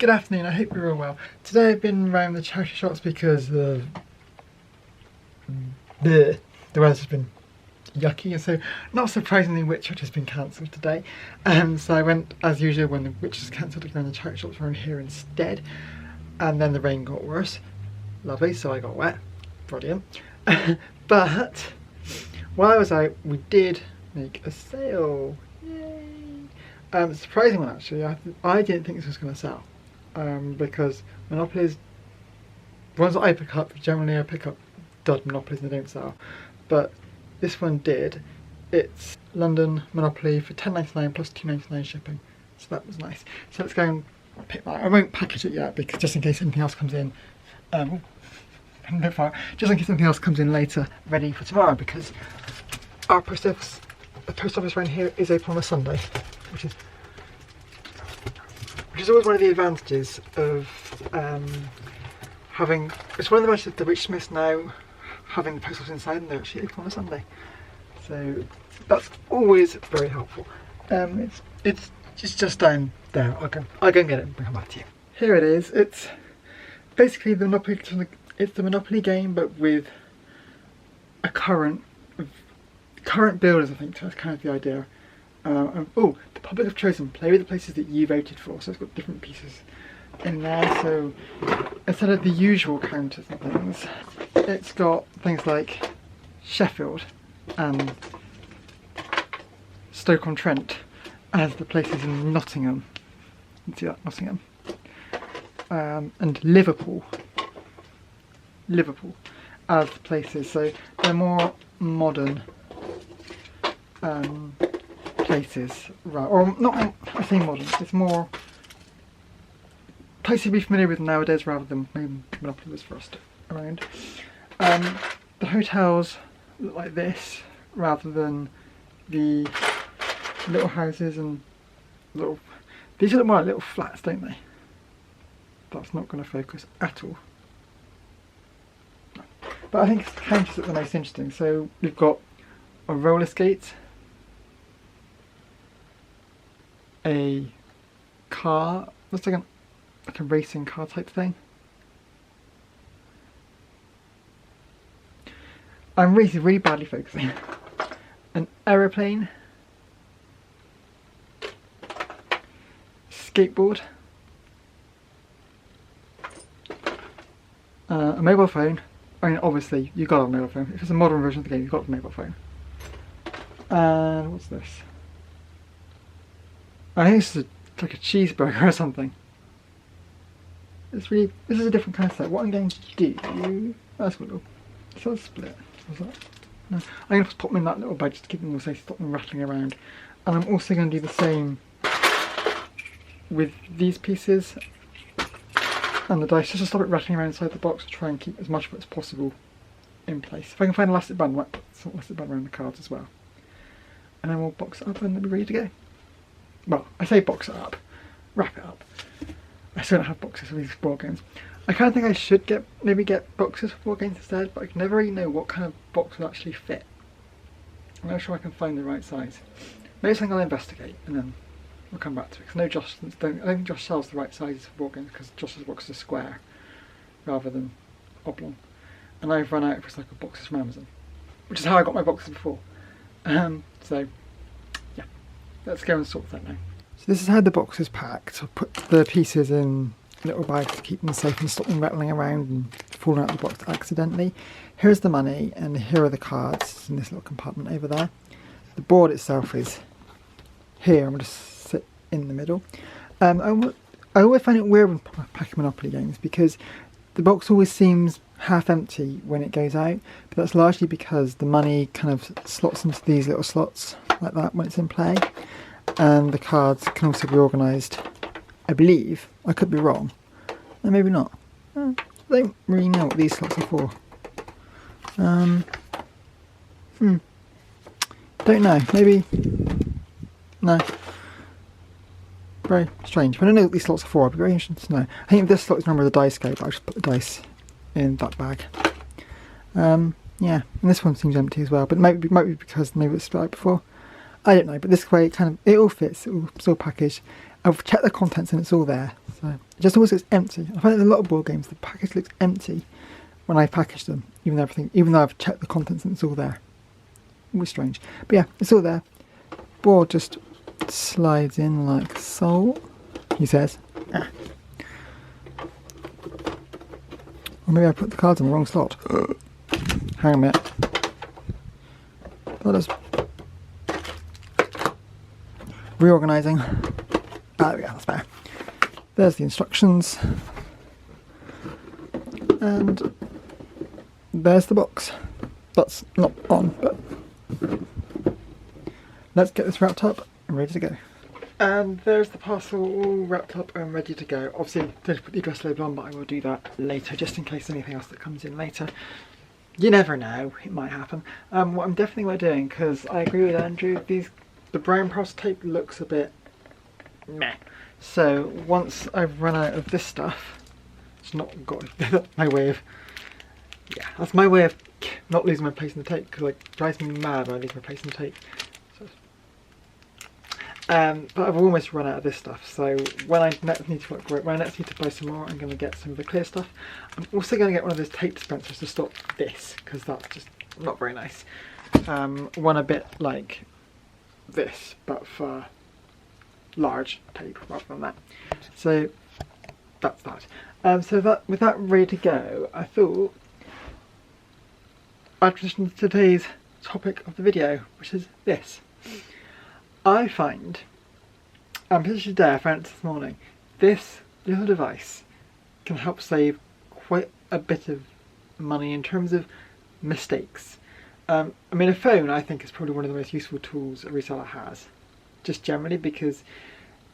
Good afternoon, I hope you're all well. Today I've been around the charity shops because the weather's been yucky, and so not surprisingly Whitchurch has been cancelled today. So I went, as usual, when the Whitchurch was cancelled, to go in the charity shops around here instead. And then the rain got worse. Lovely, so I got wet. Brilliant. But while I was out, we did make a sale. Yay! Surprising one actually. I didn't think this was going to sell. Because Monopolies, the ones that I pick up, generally I pick up dud Monopolies and they don't sell. But this one did. It's London Monopoly for £10.99 plus £2.99 shipping. So that was nice. So let's go and pick that. I won't package it yet because just in case anything else comes in. Just in case anything else comes in later, ready for tomorrow, because our the post office around here is open on a Sunday, which is always one of the advantages of having. It's one of the advantages of the Rich Smiths now having the post office inside, and they're actually open on a Sunday. So that's always very helpful. It's just down there. I'll go and get it and bring it back to you. Here it is. It's basically the Monopoly. It's the Monopoly game, but with a current builders. I think that's kind of the idea. Oh, the public have chosen play with the places that you voted for, so it's got different pieces in there. So instead of the usual counters and things, it's got things like Sheffield and Stoke-on-Trent as the places in Nottingham. You can see that, Nottingham. And Liverpool as the places. So they're more modern places, right? Or not, I say modern, it's more places to be familiar with nowadays rather than maybe Monopoly was first around. The hotels look like this rather than the little houses and little. These look more like little flats, don't they? That's not going to focus at all. No. But I think it's the counters that are the most interesting. So we've got a roller skate, a car, looks like a racing car type thing. I'm really badly focusing. An aeroplane, skateboard, a mobile phone. I mean, obviously you've got to have a mobile phone. If it's a modern version of the game, you've got to have a mobile phone. And what's this? I think this is like a cheeseburger or something. This is a different kind of set. What I'm going to do, that's got a little, is that a split? What's that? No. I'm going to pop them in that little bag just to keep them all safe, stop them rattling around. And I'm also going to do the same with these pieces and the dice, just to stop it rattling around inside the box, to try and keep as much of it as possible in place. If I can find an elastic band, I might put some elastic band around the cards as well. And then we'll box it up and they'll be ready to go. Well, I say box it up, wrap it up. I still don't have boxes for these board games. I kind of think I should maybe get boxes for board games instead, but I can never really know what kind of box will actually fit. I'm not sure I can find the right size. Maybe something I'll investigate and then we'll come back to it. Because I don't think Josh sells the right sizes for board games, because Josh's boxes are square rather than oblong. And I've run out of recycled boxes from Amazon, which is how I got my boxes before. So yeah, let's go and sort that now. So this is how the box is packed. I'll put the pieces in little bags to keep them safe and stop them rattling around and falling out of the box accidentally. Here's the money and here are the cards in this little compartment over there. The board itself is here. I'm going to sit in the middle. I always find it weird when packing Monopoly games because the box always seems half empty when it goes out, but that's largely because the money kind of slots into these little slots like that when it's in play, and the cards can also be organised, I believe. I could be wrong, and maybe not. I don't really know what these slots are for. Don't know, maybe, no. Very strange. If I don't know what these slots are for, I'd be very interested to know. I think if this slot is remember the dice go, but I'll just put the dice in that bag. Yeah, and this one seems empty as well, but it might be because maybe it's split out before. I don't know, but this way it all fits, it's all packaged. I've checked the contents and it's all there. So it just always looks empty. I find in a lot of board games the package looks empty when I package them, even though I've checked the contents and it's all there. Always strange. But yeah, it's all there. Board just slides in like so, he says. Ah. Or maybe I put the cards in the wrong slot. Hang on a minute. That is reorganising. There we go, that's better. There's the instructions. And there's the box. That's not on, but let's get this wrapped up and ready to go. And there's the parcel all wrapped up and ready to go. Obviously, don't put the address label on, but I will do that later, just in case anything else that comes in later. You never know, it might happen. What I'm definitely doing, because I agree with Andrew, the brown parcel tape looks a bit meh. So once I've run out of this stuff, it's not got my way of, yeah, that's my way of not losing my place in the tape, because it drives me mad when I lose my place in the tape. So, but I've almost run out of this stuff, so when I next need to buy some more, I'm going to get some of the clear stuff. I'm also going to get one of those tape dispensers to stop this, because that's just not very nice. One a bit like this, but for large tape rather than that. So that's that. So with that ready to go, I thought I'd transition to today's topic of the video, which is this. I find, and particularly today, I found it this morning, this little device can help save quite a bit of money in terms of mistakes. I mean, a phone I think is probably one of the most useful tools a reseller has, just generally, because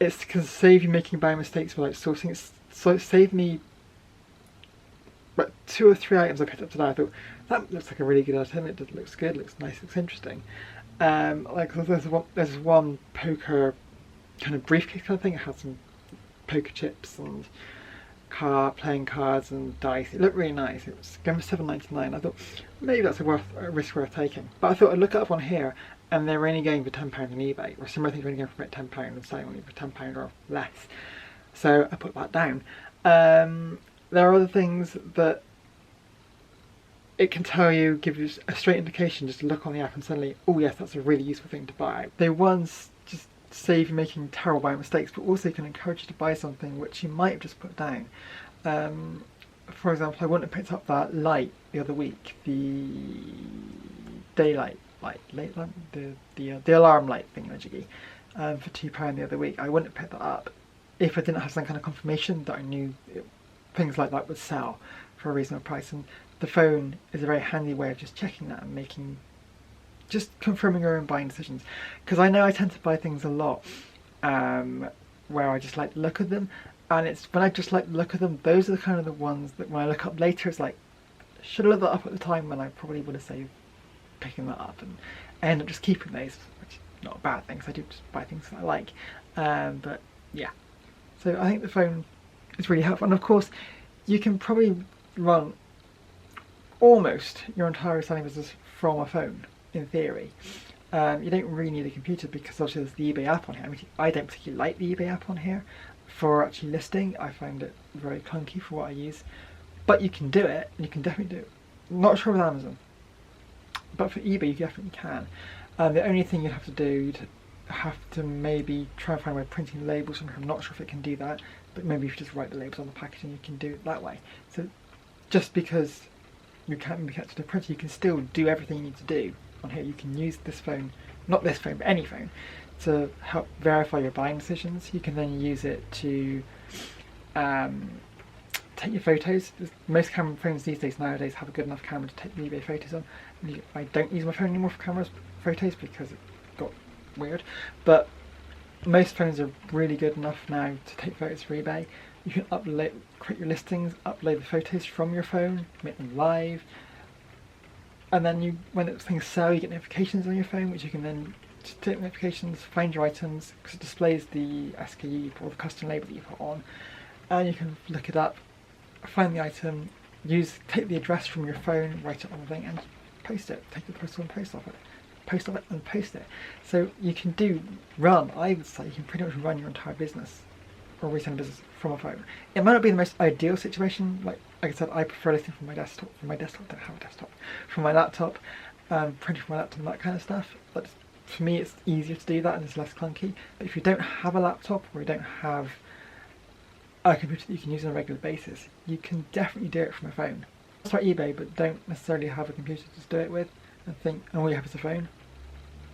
it can save you making buying mistakes with like sourcing. So it saved me about 2 or 3 items I picked up today. I thought that looks like a really good item. It looks good, looks nice, looks interesting. Like there's one poker kind of briefcase kind of thing. It had some poker chips and playing cards and dice. It looked really nice. It was going for $7.99. I thought maybe that's a risk worth taking. But I thought I'd look it up on here, and they're only going for £10 on eBay, or some other things are only going for about £10 and selling only for £10 or less. So I put that down. There are other things that it can tell you, give you a straight indication, just to look on the app and suddenly, oh yes, that's a really useful thing to buy. They once just save you making terrible buying mistakes, but also can encourage you to buy something which you might have just put down. For example, I wouldn't have picked up that light the other week, the daylight light, the alarm light thingamajiggy, for £2 the other week. I wouldn't have picked that up if I didn't have some kind of confirmation that I knew things like that would sell for a reasonable price. And the phone is a very handy way of just checking that and just confirming your own buying decisions. Because I know I tend to buy things a lot where I just like the look of them, and it's when I just like the look of them, those are the kind of the ones that when I look up later, it's like, should have looked that up at the time when I probably would have saved picking that up, and I end up just keeping those, which is not a bad thing, because I do just buy things that I like. But yeah, so I think the phone is really helpful, and of course you can probably run almost your entire selling business from a phone, in theory. You don't really need a computer, because obviously there's the eBay app on here. I mean, I don't particularly like the eBay app on here for actually listing. I find it very clunky for what I use, but you can do it, and you can definitely do it. Not sure with Amazon, but for eBay you definitely can. The only thing you'd have to do, you'd have to maybe try and find a way of printing labels. I'm not sure if it can do that, but maybe if you just write the labels on the packaging, you can do it that way. So just because you can't be kept to the printer, you can still do everything you need to do on here. You can use this phone, not this phone, but any phone, to help verify your buying decisions. You can then use it to take your photos. Most camera phones these days nowadays have a good enough camera to take the eBay photos on. I don't use my phone anymore for photos because it got weird, but most phones are really good enough now to take photos for eBay. You can create your listings, upload the photos from your phone, make them live, and then when things sell, you get notifications on your phone, which you can then take notifications, find your items, because it displays the SKU or the custom label that you put on, and you can look it up, find the item, take the address from your phone, write it on the thing, and post it. Take the postal and post off it. post on it and post it. So you can I would say you can pretty much run your entire business or reselling business from a phone. It might not be the most ideal situation. Like I said, I prefer listening from my desktop. I don't have a desktop. From my laptop, printing from my laptop and that kind of stuff. But for me, it's easier to do that and it's less clunky. But if you don't have a laptop or you don't have a computer that you can use on a regular basis, you can definitely do it from a phone. Start eBay, but don't necessarily have a computer to do it with and think, and all you have is a phone.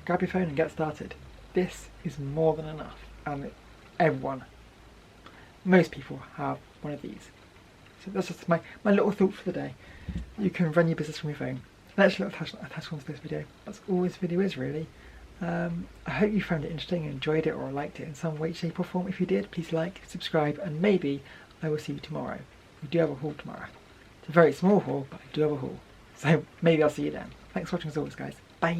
Grab your phone and get started. This is more than enough, and most people have one of these. So that's just my little thought for the day. You can run your business from your phone. And actually, attach on to this video. That's all this video is really. I hope you found it interesting and enjoyed it or liked it in some way, shape or form. If you did, please like, subscribe, and maybe I will see you tomorrow. We do have a haul tomorrow. It's a very small haul, but I do have a haul. So maybe I'll see you then. Thanks for watching as always, guys. Bye!